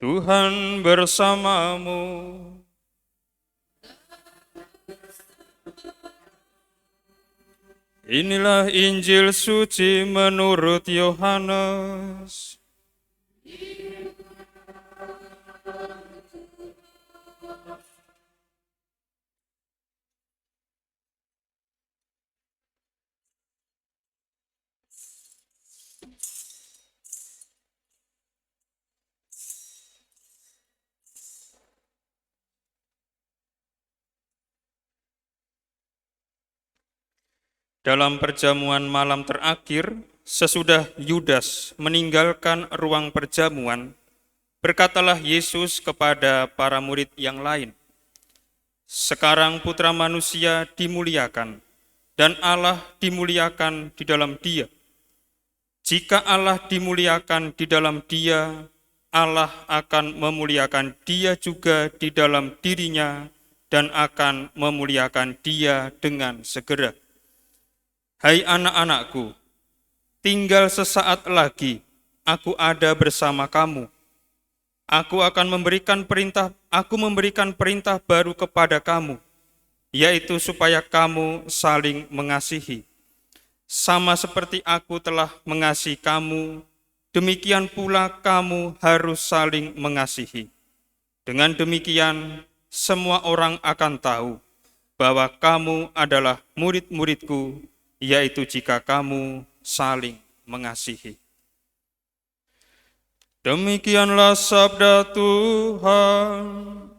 Tuhan bersamamu. Inilah Injil suci menurut Yohanes. Dalam perjamuan malam terakhir, sesudah Yudas meninggalkan ruang perjamuan, berkatalah Yesus kepada para murid yang lain, "Sekarang Putra Manusia dimuliakan, dan Allah dimuliakan di dalam Dia. Jika Allah dimuliakan di dalam Dia, Allah akan memuliakan Dia juga di dalam dirinya dan akan memuliakan Dia dengan segera. Hai anak-anakku, tinggal sesaat lagi aku ada bersama kamu. Aku memberikan perintah baru kepada kamu, yaitu supaya kamu saling mengasihi. Sama seperti aku telah mengasihi kamu, demikian pula kamu harus saling mengasihi. Dengan demikian, semua orang akan tahu bahwa kamu adalah murid-muridku, yaitu jika kamu saling mengasihi." Demikianlah sabda Tuhan.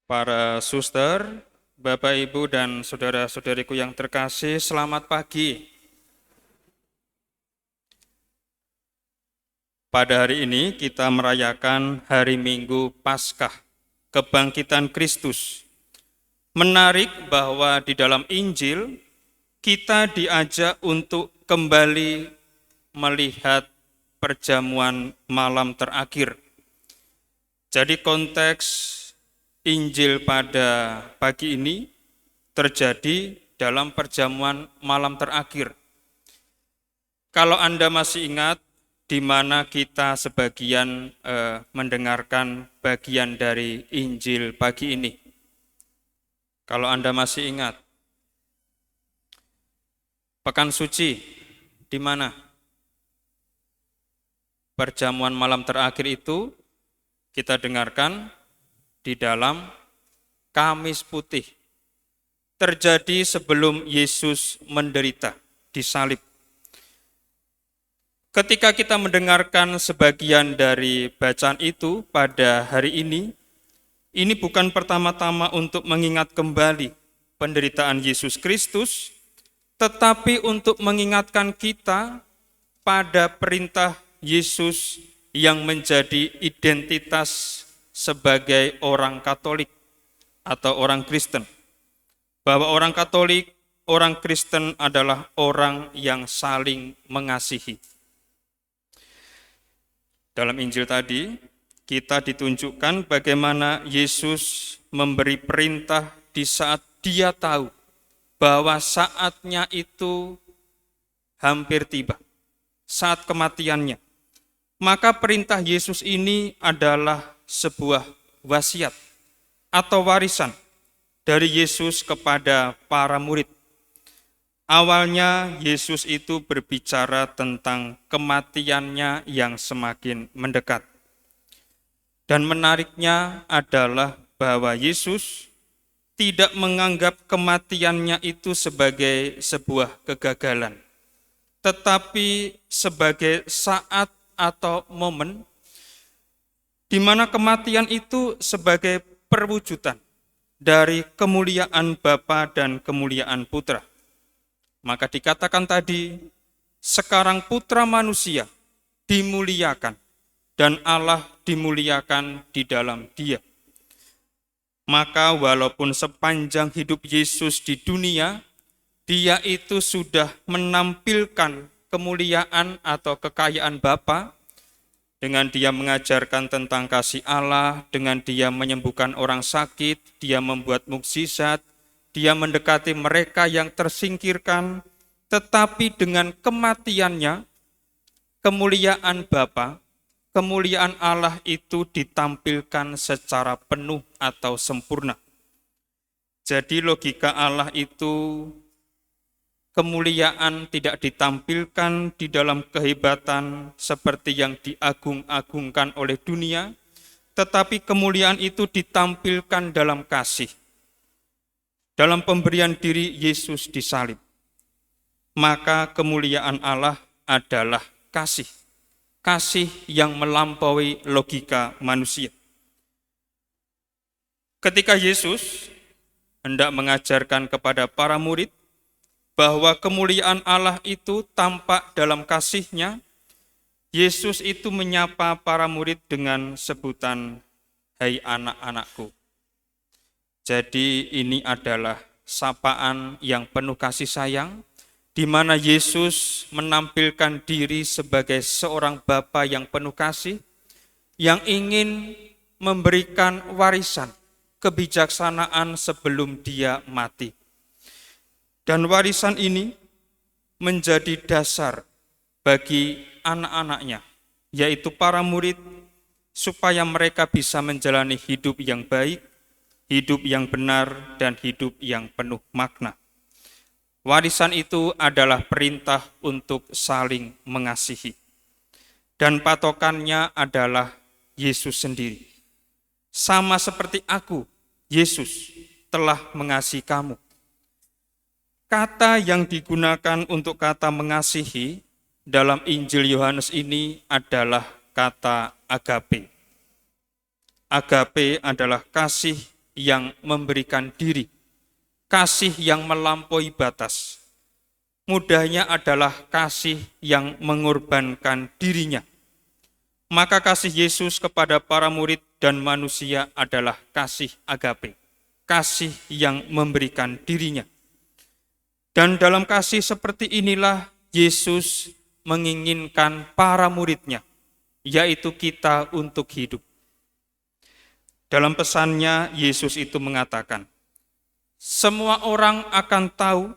Para suster, Bapak, Ibu, dan saudara-saudariku yang terkasih, selamat pagi. Pada hari ini kita merayakan hari Minggu Paskah, kebangkitan Kristus. Menarik bahwa di dalam Injil, kita diajak untuk kembali melihat perjamuan malam terakhir. Jadi konteks Injil pada pagi ini terjadi dalam perjamuan malam terakhir. Kalau Anda masih ingat, di mana kita sebagian mendengarkan bagian dari Injil pagi ini. Kalau Anda masih ingat, Pekan Suci di mana? Perjamuan malam terakhir itu kita dengarkan di dalam Kamis Putih. Terjadi sebelum Yesus menderita, disalib. Ketika kita mendengarkan sebagian dari bacaan itu pada hari ini bukan pertama-tama untuk mengingat kembali penderitaan Yesus Kristus, tetapi untuk mengingatkan kita pada perintah Yesus yang menjadi identitas sebagai orang Katolik atau orang Kristen. Bahwa orang Katolik, orang Kristen adalah orang yang saling mengasihi. Dalam Injil tadi, kita ditunjukkan bagaimana Yesus memberi perintah di saat Dia tahu bahwa saatnya itu hampir tiba, saat kematiannya. Maka perintah Yesus ini adalah sebuah wasiat atau warisan dari Yesus kepada para murid. Awalnya Yesus itu berbicara tentang kematiannya yang semakin mendekat. Dan menariknya adalah bahwa Yesus tidak menganggap kematiannya itu sebagai sebuah kegagalan, tetapi sebagai saat atau momen di mana kematian itu sebagai perwujudan dari kemuliaan Bapa dan kemuliaan Putra. Maka dikatakan tadi, sekarang Putra Manusia dimuliakan dan Allah dimuliakan di dalam Dia. Maka walaupun sepanjang hidup Yesus di dunia, Dia itu sudah menampilkan kemuliaan atau kekayaan Bapa, Dengan dia mengajarkan tentang kasih Allah, dengan dia menyembuhkan orang sakit, dia membuat mukjizat, dia mendekati mereka yang tersingkirkan, tetapi dengan kematiannya, kemuliaan Bapa, kemuliaan Allah itu ditampilkan secara penuh atau sempurna. Jadi logika Allah itu kemuliaan tidak ditampilkan di dalam kehebatan seperti yang diagung-agungkan oleh dunia, tetapi kemuliaan itu ditampilkan dalam kasih. Dalam pemberian diri Yesus disalib. Maka kemuliaan Allah adalah kasih. Kasih yang melampaui logika manusia. Ketika Yesus hendak mengajarkan kepada para murid bahwa kemuliaan Allah itu tampak dalam kasih-Nya, Yesus itu menyapa para murid dengan sebutan, "Hai anak-anakku." Jadi ini adalah sapaan yang penuh kasih sayang, di mana Yesus menampilkan diri sebagai seorang Bapa yang penuh kasih, yang ingin memberikan warisan kebijaksanaan sebelum dia mati. Dan warisan ini menjadi dasar bagi anak-anaknya, yaitu para murid, supaya mereka bisa menjalani hidup yang baik, hidup yang benar, dan hidup yang penuh makna. Warisan itu adalah perintah untuk saling mengasihi. Dan patokannya adalah Yesus sendiri. Sama seperti aku, Yesus, telah mengasihi kamu. Kata yang digunakan untuk kata mengasihi dalam Injil Yohanes ini adalah kata agape. Agape adalah kasih yang memberikan diri, kasih yang melampaui batas. Mudahnya adalah kasih yang mengorbankan dirinya. Maka kasih Yesus kepada para murid dan manusia adalah kasih agape, kasih yang memberikan dirinya. Dan dalam kasih seperti inilah Yesus menginginkan para murid-Nya, yaitu kita, untuk hidup. Dalam pesannya, Yesus itu mengatakan, "Semua orang akan tahu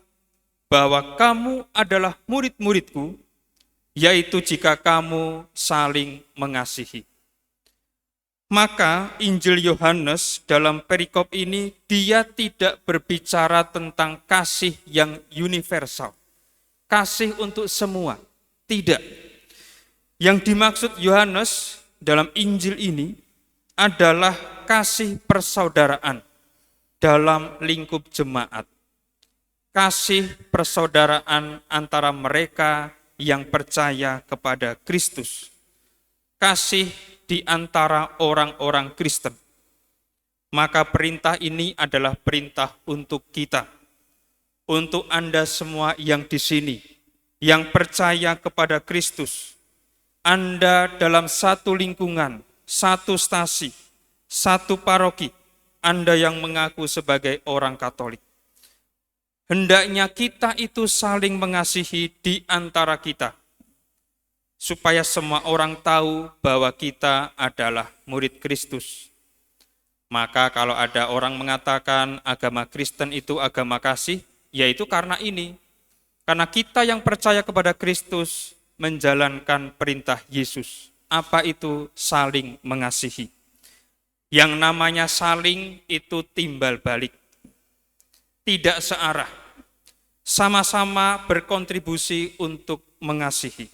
bahwa kamu adalah murid-murid-Ku, yaitu jika kamu saling mengasihi." Maka Injil Yohanes dalam perikop ini dia tidak berbicara tentang kasih yang universal, kasih untuk semua, tidak. Yang dimaksud Yohanes dalam Injil ini adalah kasih persaudaraan dalam lingkup jemaat. Kasih persaudaraan antara mereka yang percaya kepada Kristus. Kasih di antara orang-orang Kristen. Maka perintah ini adalah perintah untuk kita. Untuk Anda semua yang di sini, yang percaya kepada Kristus. Anda dalam satu lingkungan, satu stasi, satu paroki, Anda yang mengaku sebagai orang Katolik. Hendaknya kita itu saling mengasihi di antara kita, supaya semua orang tahu bahwa kita adalah murid Kristus. Maka kalau ada orang mengatakan agama Kristen itu agama kasih, yaitu karena ini. Karena kita yang percaya kepada Kristus menjalankan perintah Yesus. Apa itu saling mengasihi? Yang namanya saling itu timbal balik. Tidak searah. Sama-sama berkontribusi untuk mengasihi.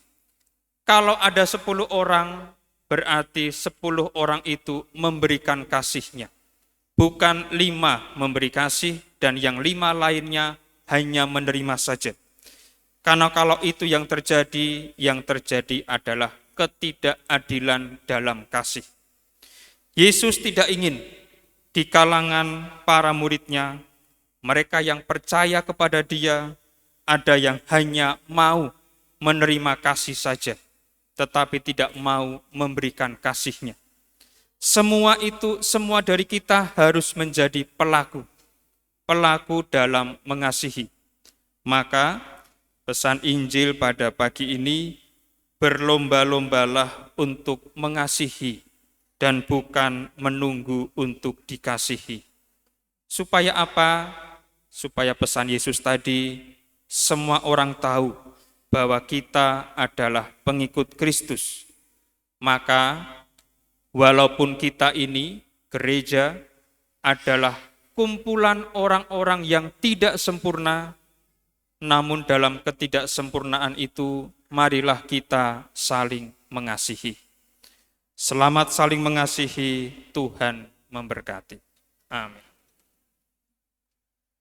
Kalau ada 10 orang, berarti 10 orang itu memberikan kasihnya. Bukan 5 memberi kasih dan yang 5 lainnya hanya menerima saja. Karena kalau itu yang terjadi adalah ketidakadilan dalam kasih. Yesus tidak ingin di kalangan para murid-Nya, mereka yang percaya kepada Dia, ada yang hanya mau menerima kasih saja, tetapi tidak mau memberikan kasih-Nya. Semua dari kita harus menjadi pelaku dalam mengasihi. Maka pesan Injil pada pagi ini berlomba-lombalah untuk mengasihi dan bukan menunggu untuk dikasihi. Supaya apa? Supaya pesan Yesus tadi, semua orang tahu bahwa kita adalah pengikut Kristus. Maka walaupun kita ini, gereja, adalah kumpulan orang-orang yang tidak sempurna, namun dalam ketidaksempurnaan itu, marilah kita saling mengasihi. Selamat saling mengasihi, Tuhan memberkati. Amin.